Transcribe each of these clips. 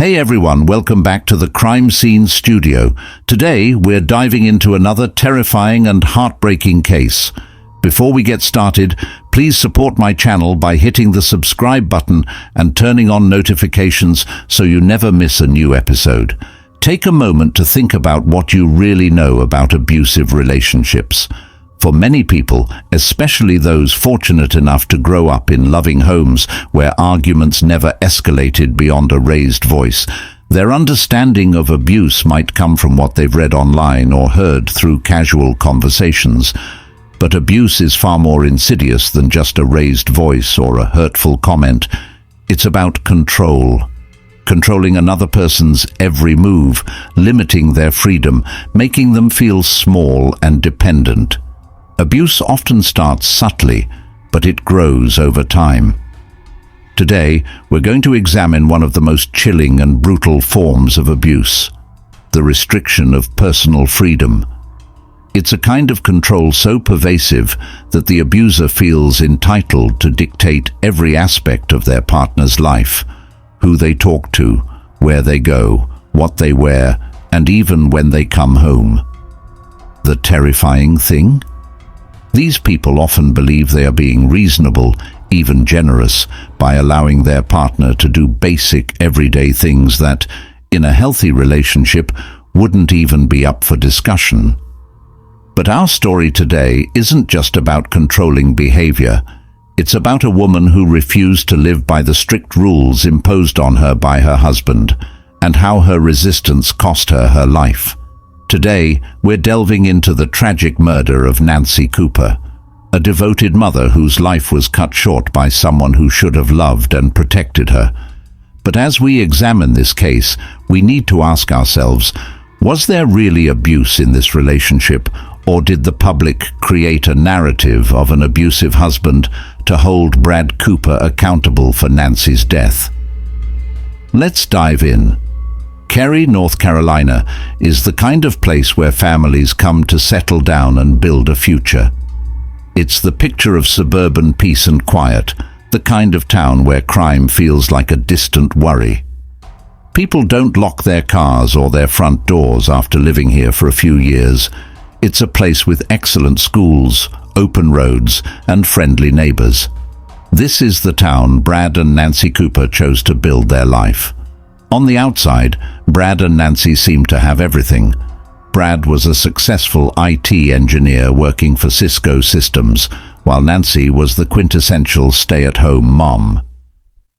Hey everyone, welcome back to the Crime Scene Studio. Today, we're diving into another terrifying and heartbreaking case. Before we get started, please support my channel by hitting the subscribe button and turning on notifications so you never miss a new episode. Take a moment to think about what you really know about abusive relationships. For many people, especially those fortunate enough to grow up in loving homes where arguments never escalated beyond a raised voice, their understanding of abuse might come from what they've read online or heard through casual conversations. But abuse is far more insidious than just a raised voice or a hurtful comment. It's about control. Controlling another person's every move, limiting their freedom, making them feel small and dependent. Abuse often starts subtly, but it grows over time. Today, we're going to examine one of the most chilling and brutal forms of abuse, the restriction of personal freedom. It's a kind of control so pervasive that the abuser feels entitled to dictate every aspect of their partner's life, who they talk to, where they go, what they wear, and even when they come home. The terrifying thing? These people often believe they are being reasonable, even generous, by allowing their partner to do basic, everyday things that, in a healthy relationship, wouldn't even be up for discussion. But our story today isn't just about controlling behavior. It's about a woman who refused to live by the strict rules imposed on her by her husband, and how her resistance cost her her life. Today, we're delving into the tragic murder of Nancy Cooper, a devoted mother whose life was cut short by someone who should have loved and protected her. But as we examine this case, we need to ask ourselves, was there really abuse in this relationship, or did the public create a narrative of an abusive husband to hold Brad Cooper accountable for Nancy's death? Let's dive in. Cary, North Carolina, is the kind of place where families come to settle down and build a future. It's the picture of suburban peace and quiet, the kind of town where crime feels like a distant worry. People don't lock their cars or their front doors after living here for a few years. It's a place with excellent schools, open roads, and friendly neighbors. This is the town Brad and Nancy Cooper chose to build their life. On the outside, Brad and Nancy seemed to have everything. Brad was a successful IT engineer working for Cisco Systems, while Nancy was the quintessential stay-at-home mom.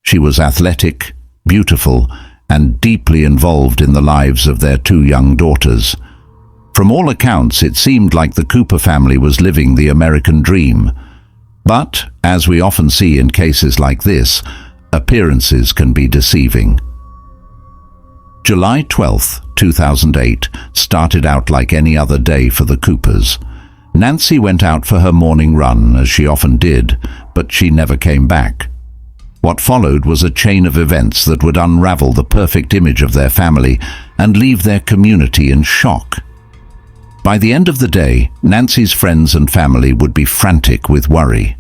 She was athletic, beautiful, and deeply involved in the lives of their two young daughters. From all accounts, it seemed like the Cooper family was living the American dream. But, as we often see in cases like this, appearances can be deceiving. July 12, 2008, started out like any other day for the Coopers. Nancy went out for her morning run, as she often did, but she never came back. What followed was a chain of events that would unravel the perfect image of their family and leave their community in shock. By the end of the day, Nancy's friends and family would be frantic with worry.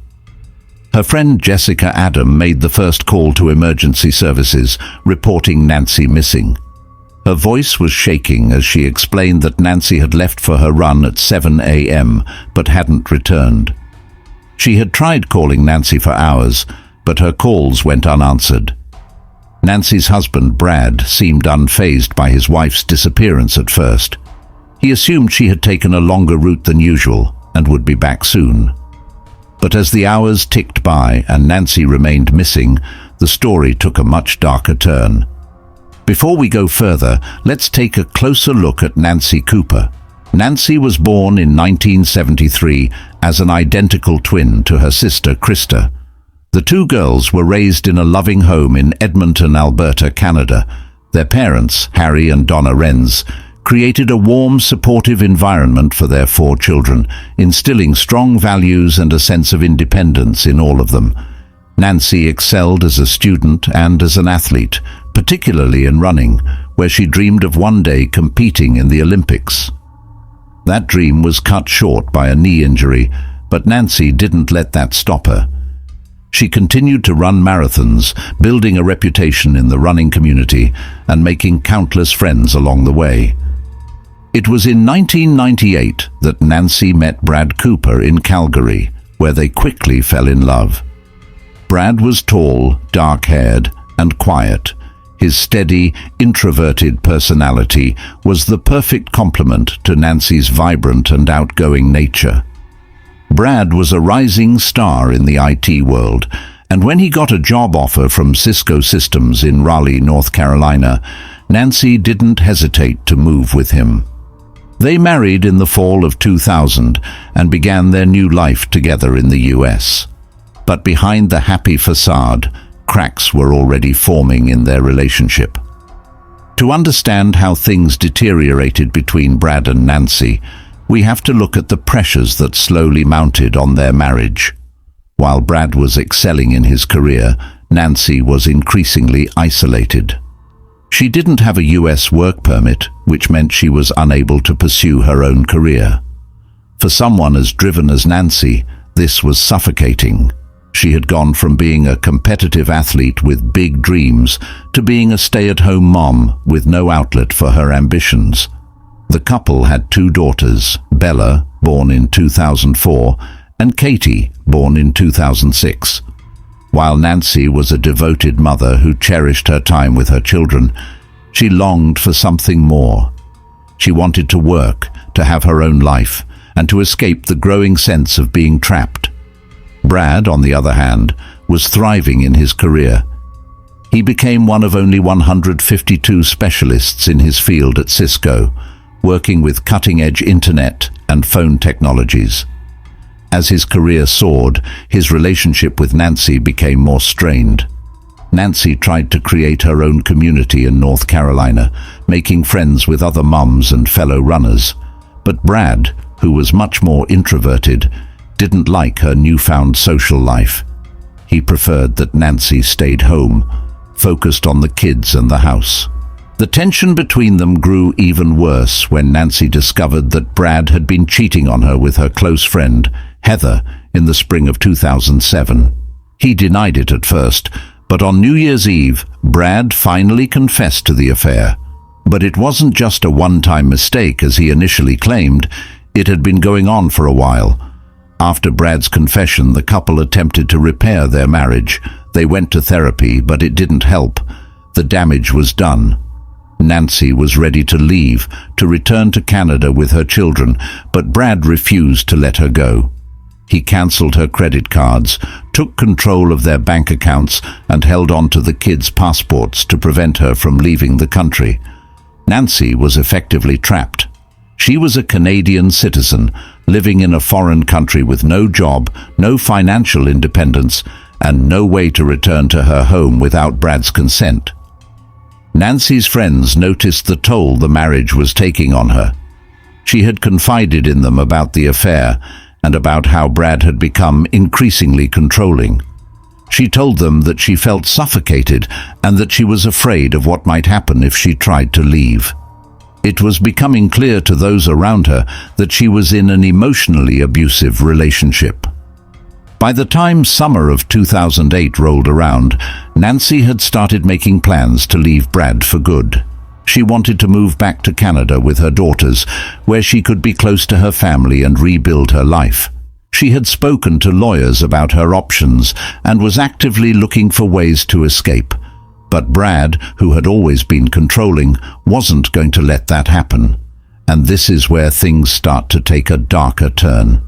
Her friend Jessica Adam made the first call to emergency services, reporting Nancy missing. Her voice was shaking as she explained that Nancy had left for her run at 7 a.m. but hadn't returned. She had tried calling Nancy for hours, but her calls went unanswered. Nancy's husband, Brad, seemed unfazed by his wife's disappearance at first. He assumed she had taken a longer route than usual and would be back soon. But as the hours ticked by and Nancy remained missing, the story took a much darker turn. Before we go further, let's take a closer look at Nancy Cooper. Nancy was born in 1973 as an identical twin to her sister Krista. The two girls were raised in a loving home in Edmonton, Alberta, Canada. Their parents, Harry and Donna Renz, created a warm, supportive environment for their four children, instilling strong values and a sense of independence in all of them. Nancy excelled as a student and as an athlete, particularly in running, where she dreamed of one day competing in the Olympics. That dream was cut short by a knee injury, but Nancy didn't let that stop her. She continued to run marathons, building a reputation in the running community and making countless friends along the way. It was in 1998 that Nancy met Brad Cooper in Calgary, where they quickly fell in love. Brad was tall, dark-haired, and quiet. His steady, introverted personality was the perfect complement to Nancy's vibrant and outgoing nature. Brad was a rising star in the IT world, and when he got a job offer from Cisco Systems in Raleigh, North Carolina, Nancy didn't hesitate to move with him. They married in the fall of 2000 and began their new life together in the US. But behind the happy facade, cracks were already forming in their relationship. To understand how things deteriorated between Brad and Nancy, we have to look at the pressures that slowly mounted on their marriage. While Brad was excelling in his career, Nancy was increasingly isolated. She didn't have a US work permit, which meant she was unable to pursue her own career. For someone as driven as Nancy, this was suffocating. She had gone from being a competitive athlete with big dreams to being a stay-at-home mom with no outlet for her ambitions. The couple had 2 daughters, Bella, born in 2004, and Katie, born in 2006. While Nancy was a devoted mother who cherished her time with her children, she longed for something more. She wanted to work, to have her own life, and to escape the growing sense of being trapped. Brad, on the other hand, was thriving in his career. He became one of only 152 specialists in his field at Cisco, working with cutting-edge internet and phone technologies. As his career soared, his relationship with Nancy became more strained. Nancy tried to create her own community in North Carolina, making friends with other mums and fellow runners. But Brad, who was much more introverted, didn't like her newfound social life. He preferred that Nancy stayed home, focused on the kids and the house. The tension between them grew even worse when Nancy discovered that Brad had been cheating on her with her close friend, Heather, in the spring of 2007. He denied it at first, but on New Year's Eve, Brad finally confessed to the affair. But it wasn't just a one-time mistake as he initially claimed. It had been going on for a while. After Brad's confession, the couple attempted to repair their marriage. They went to therapy, but it didn't help. The damage was done. Nancy was ready to leave, to return to Canada with her children, but Brad refused to let her go. He cancelled her credit cards, took control of their bank accounts, and held on to the kids' passports to prevent her from leaving the country. Nancy was effectively trapped. She was a Canadian citizen, living in a foreign country with no job, no financial independence, and no way to return to her home without Brad's consent. Nancy's friends noticed the toll the marriage was taking on her. She had confided in them about the affair and about how Brad had become increasingly controlling. She told them that she felt suffocated and that she was afraid of what might happen if she tried to leave. It was becoming clear to those around her that she was in an emotionally abusive relationship. By the time summer of 2008 rolled around, Nancy had started making plans to leave Brad for good. She wanted to move back to Canada with her daughters, where she could be close to her family and rebuild her life. She had spoken to lawyers about her options and was actively looking for ways to escape. But Brad, who had always been controlling, wasn't going to let that happen. And this is where things start to take a darker turn.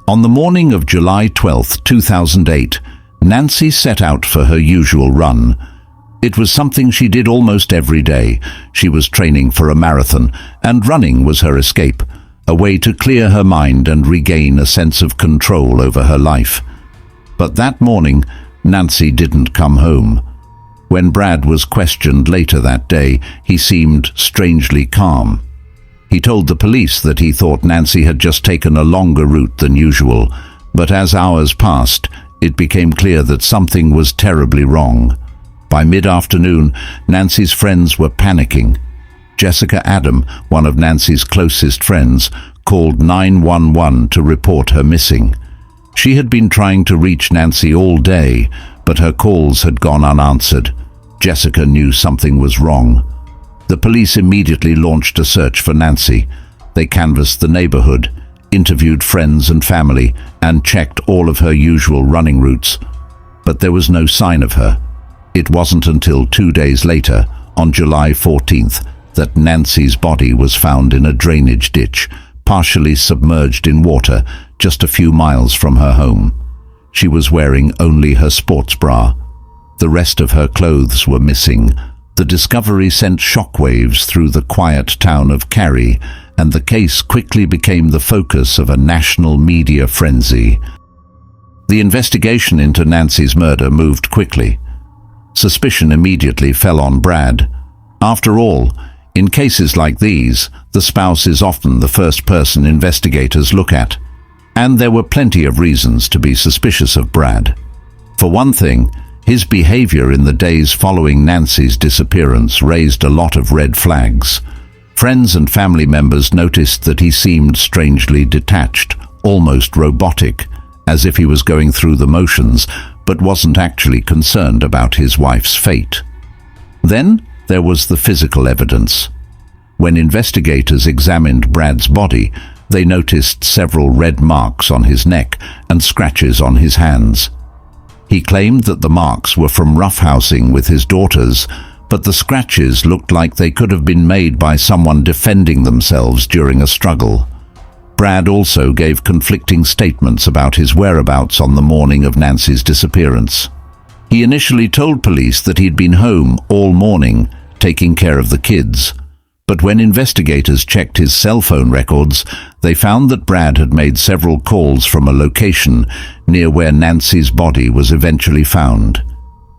On the morning of July 12, 2008, Nancy set out for her usual run. It was something she did almost every day. She was training for a marathon, and running was her escape, a way to clear her mind and regain a sense of control over her life. But that morning, Nancy didn't come home. When Brad was questioned later that day, he seemed strangely calm. He told the police that he thought Nancy had just taken a longer route than usual, but as hours passed, it became clear that something was terribly wrong. By mid-afternoon, Nancy's friends were panicking. Jessica Adam, one of Nancy's closest friends, called 911 to report her missing. She had been trying to reach Nancy all day, but her calls had gone unanswered. Jessica knew something was wrong. The police immediately launched a search for Nancy. They canvassed the neighborhood, interviewed friends and family, and checked all of her usual running routes. But there was no sign of her. It wasn't until 2 days later, on July 14th, that Nancy's body was found in a drainage ditch, partially submerged in water, just a few miles from her home. She was wearing only her sports bra. The rest of her clothes were missing. The discovery sent shockwaves through the quiet town of Cary, and the case quickly became the focus of a national media frenzy. The investigation into Nancy's murder moved quickly. Suspicion immediately fell on Brad. After all, in cases like these, the spouse is often the first person investigators look at. And there were plenty of reasons to be suspicious of Brad. For one thing, his behavior in the days following Nancy's disappearance raised a lot of red flags. Friends and family members noticed that he seemed strangely detached, almost robotic, as if he was going through the motions, but wasn't actually concerned about his wife's fate. Then there was the physical evidence. When investigators examined Brad's body, they noticed several red marks on his neck and scratches on his hands. He claimed that the marks were from roughhousing with his daughters, but the scratches looked like they could have been made by someone defending themselves during a struggle. Brad also gave conflicting statements about his whereabouts on the morning of Nancy's disappearance. He initially told police that he'd been home all morning, taking care of the kids. But when investigators checked his cell phone records, they found that Brad had made several calls from a location near where Nancy's body was eventually found.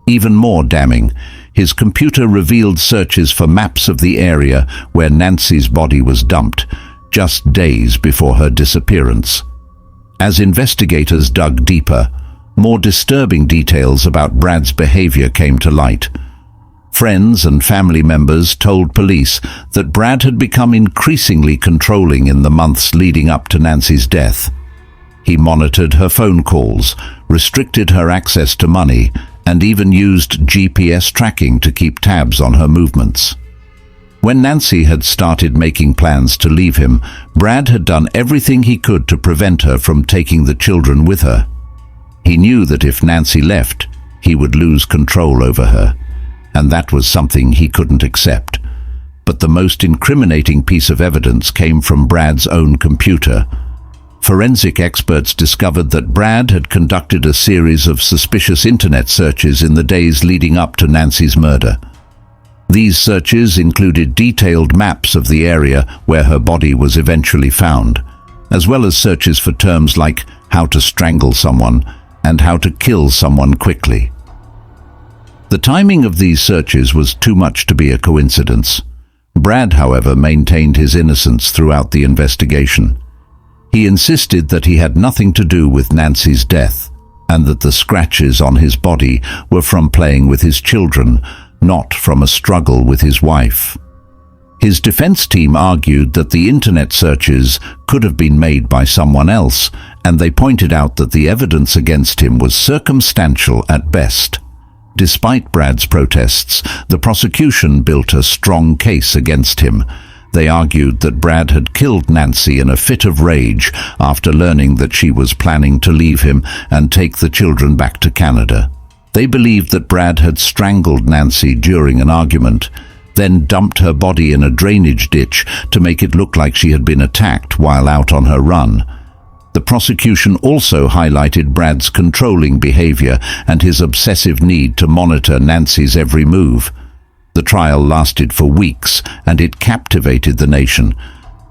Even more damning, his computer revealed searches for maps of the area where Nancy's body was dumped, just days before her disappearance. As investigators dug deeper, more disturbing details about Brad's behavior came to light. Friends and family members told police that Brad had become increasingly controlling in the months leading up to Nancy's death. He monitored her phone calls, restricted her access to money, and even used GPS tracking to keep tabs on her movements. When Nancy had started making plans to leave him, Brad had done everything he could to prevent her from taking the children with her. He knew that if Nancy left, he would lose control over her, and that was something he couldn't accept. But the most incriminating piece of evidence came from Brad's own computer. Forensic experts discovered that Brad had conducted a series of suspicious internet searches in the days leading up to Nancy's murder. These searches included detailed maps of the area where her body was eventually found, as well as searches for terms like how to strangle someone and how to kill someone quickly. The timing of these searches was too much to be a coincidence. Brad, however, maintained his innocence throughout the investigation. He insisted that he had nothing to do with Nancy's death, and that the scratches on his body were from playing with his children, not from a struggle with his wife. His defense team argued that the internet searches could have been made by someone else, and they pointed out that the evidence against him was circumstantial at best. Despite Brad's protests, the prosecution built a strong case against him. They argued that Brad had killed Nancy in a fit of rage after learning that she was planning to leave him and take the children back to Canada. They believed that Brad had strangled Nancy during an argument, then dumped her body in a drainage ditch to make it look like she had been attacked while out on her run. The prosecution also highlighted Brad's controlling behavior and his obsessive need to monitor Nancy's every move. The trial lasted for weeks, and it captivated the nation.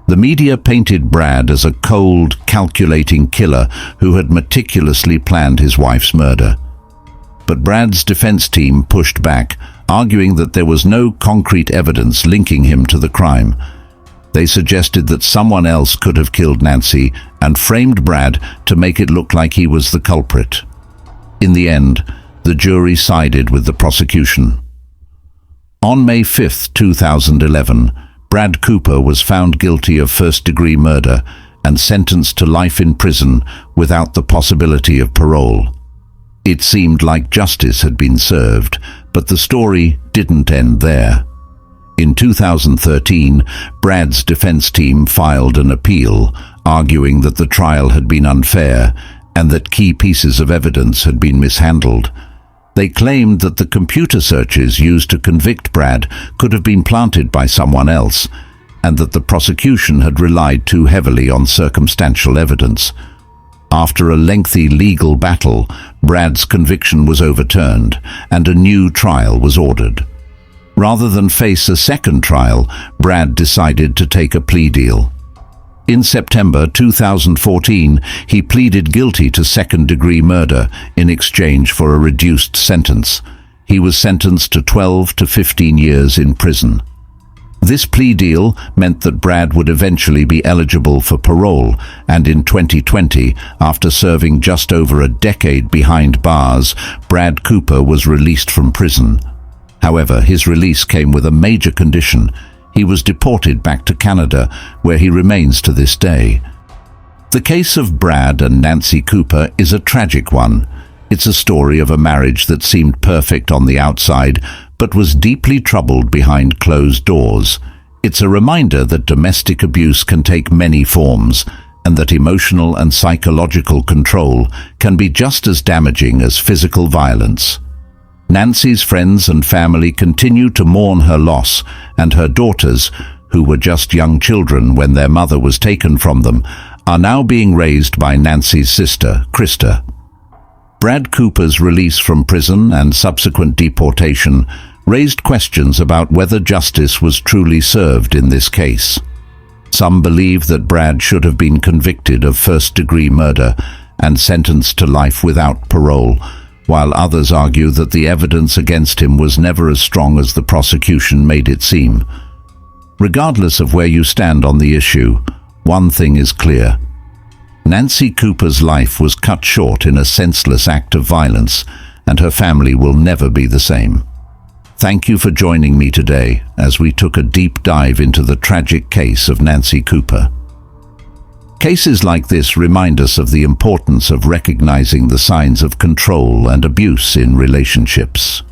The media painted Brad as a cold, calculating killer who had meticulously planned his wife's murder. But Brad's defense team pushed back, arguing that there was no concrete evidence linking him to the crime. They suggested that someone else could have killed Nancy and framed Brad to make it look like he was the culprit. In the end, the jury sided with the prosecution. On May 5, 2011, Brad Cooper was found guilty of first-degree murder and sentenced to life in prison without the possibility of parole. It seemed like justice had been served, but the story didn't end there. In 2013, Brad's defense team filed an appeal, arguing that the trial had been unfair and that key pieces of evidence had been mishandled. They claimed that the computer searches used to convict Brad could have been planted by someone else, and that the prosecution had relied too heavily on circumstantial evidence. After a lengthy legal battle, Brad's conviction was overturned, and a new trial was ordered. Rather than face a second trial, Brad decided to take a plea deal. In September 2014, he pleaded guilty to second-degree murder in exchange for a reduced sentence. He was sentenced to 12 to 15 years in prison. This plea deal meant that Brad would eventually be eligible for parole, and in 2020, after serving just over a decade behind bars, Brad Cooper was released from prison. However, his release came with a major condition. He was deported back to Canada, where he remains to this day. The case of Brad and Nancy Cooper is a tragic one. It's a story of a marriage that seemed perfect on the outside, but was deeply troubled behind closed doors. It's a reminder that domestic abuse can take many forms, and that emotional and psychological control can be just as damaging as physical violence. Nancy's friends and family continue to mourn her loss, and her daughters, who were just young children when their mother was taken from them, are now being raised by Nancy's sister, Krista. Brad Cooper's release from prison and subsequent deportation raised questions about whether justice was truly served in this case. Some believe that Brad should have been convicted of first-degree murder and sentenced to life without parole, while others argue that the evidence against him was never as strong as the prosecution made it seem. Regardless of where you stand on the issue, one thing is clear. Nancy Cooper's life was cut short in a senseless act of violence, and her family will never be the same. Thank you for joining me today as we took a deep dive into the tragic case of Nancy Cooper. Cases like this remind us of the importance of recognizing the signs of control and abuse in relationships.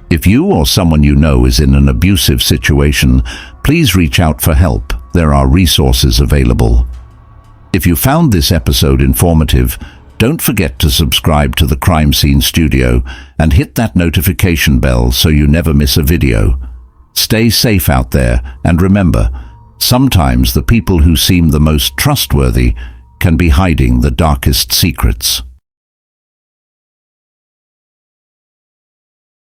If you or someone you know is in an abusive situation, please reach out for help. There are resources available. If you found this episode informative, don't forget to subscribe to the Crime Scene Studio and hit that notification bell so you never miss a video. Stay safe out there, and remember, sometimes the people who seem the most trustworthy can be hiding the darkest secrets.